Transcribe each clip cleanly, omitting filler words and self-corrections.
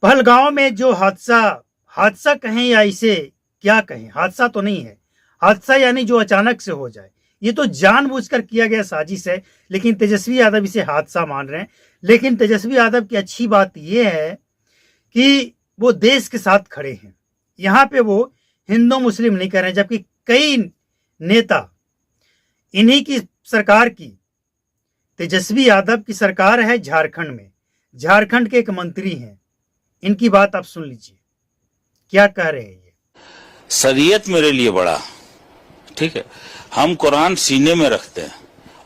पहलगांव में जो हादसा कहें या इसे क्या कहें, हादसा तो नहीं है। हादसा यानी जो अचानक से हो जाए, ये तो जानबूझकर किया गया साजिश है। लेकिन तेजस्वी यादव इसे हादसा मान रहे हैं। लेकिन तेजस्वी यादव की अच्छी बात यह है कि वो देश के साथ खड़े हैं। यहाँ पे वो हिंदू मुस्लिम नहीं कर रहे हैं, जबकि कई नेता इन्हीं की सरकार की, तेजस्वी यादव की सरकार है झारखंड में, झारखंड के एक मंत्री हैं। इनकी बात आप सुन लीजिए, क्या कह रहे हैं ये। शरीयत मेरे लिए बड़ा, ठीक है। हम कुरान सीने में रखते हैं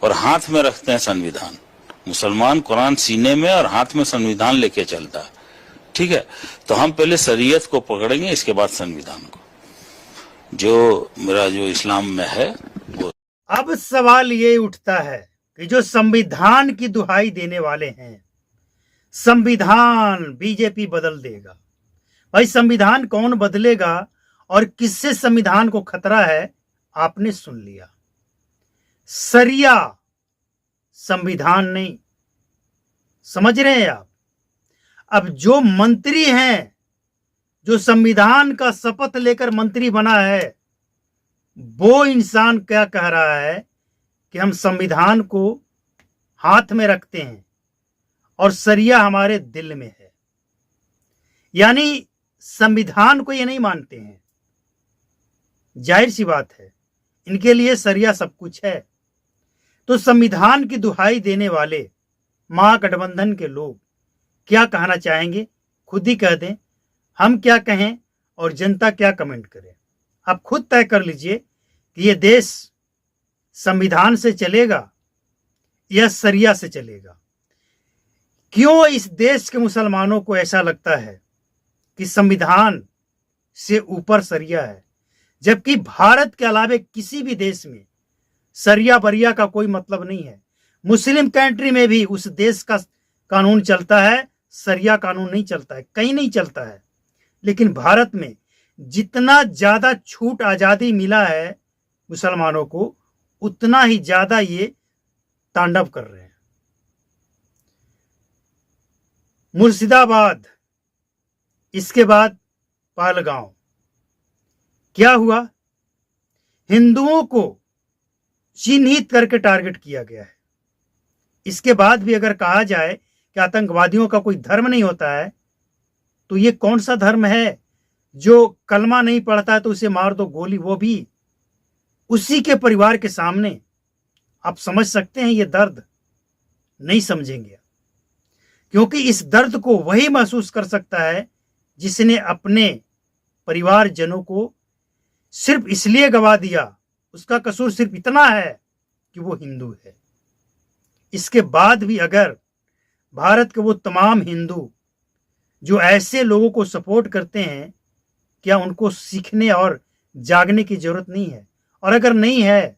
और हाथ में रखते हैं संविधान। मुसलमान कुरान सीने में और हाथ में संविधान लेके चलता है, ठीक है। तो हम पहले शरीयत को पकड़ेंगे, इसके बाद संविधान को, जो मेरा जो इस्लाम में है वो। अब सवाल ये उठता है कि जो संविधान की दुहाई देने वाले हैं, संविधान बीजेपी बदल देगा। भाई संविधान कौन बदलेगा और किससे संविधान को खतरा है, आपने सुन लिया। सरिया, संविधान नहीं। समझ रहे हैं आप। अब जो मंत्री हैं, जो संविधान का शपथ लेकर मंत्री बना है, वो इंसान क्या कह रहा है कि हम संविधान को हाथ में रखते हैं और सरिया हमारे दिल में है। यानी संविधान को ये नहीं मानते हैं। जाहिर सी बात है, इनके लिए सरिया सब कुछ है। तो संविधान की दुहाई देने वाले महागठबंधन के लोग क्या कहना चाहेंगे, खुद ही कह दें। हम क्या कहें और जनता क्या कमेंट करे, आप खुद तय कर लीजिए कि ये देश संविधान से चलेगा या सरिया से चलेगा। क्यों इस देश के मुसलमानों को ऐसा लगता है कि संविधान से ऊपर सरिया है, जबकि भारत के अलावे किसी भी देश में सरिया बरिया का कोई मतलब नहीं है। मुस्लिम कंट्री में भी उस देश का कानून चलता है, सरिया कानून नहीं चलता है, कहीं नहीं चलता है। लेकिन भारत में जितना ज्यादा छूट आजादी मिला है मुसलमानों को, उतना ही ज्यादा ये तांडव कर रहे हैं। मुर्शिदाबाद, इसके बाद पहलगांव, क्या हुआ? हिंदुओं को चिन्हित करके टारगेट किया गया है। इसके बाद भी अगर कहा जाए कि आतंकवादियों का कोई धर्म नहीं होता है, तो ये कौन सा धर्म है जो कलमा नहीं पढ़ता है तो उसे मार दो गोली, वो भी उसी के परिवार के सामने। आप समझ सकते हैं ये दर्द? नहीं समझेंगे, क्योंकि इस दर्द को वही महसूस कर सकता है जिसने अपने परिवारजनों को सिर्फ इसलिए गवा दिया, उसका कसूर सिर्फ इतना है कि वो हिंदू है। इसके बाद भी अगर भारत के वो तमाम हिंदू जो ऐसे लोगों को सपोर्ट करते हैं, क्या उनको सीखने और जागने की जरूरत नहीं है? और अगर नहीं है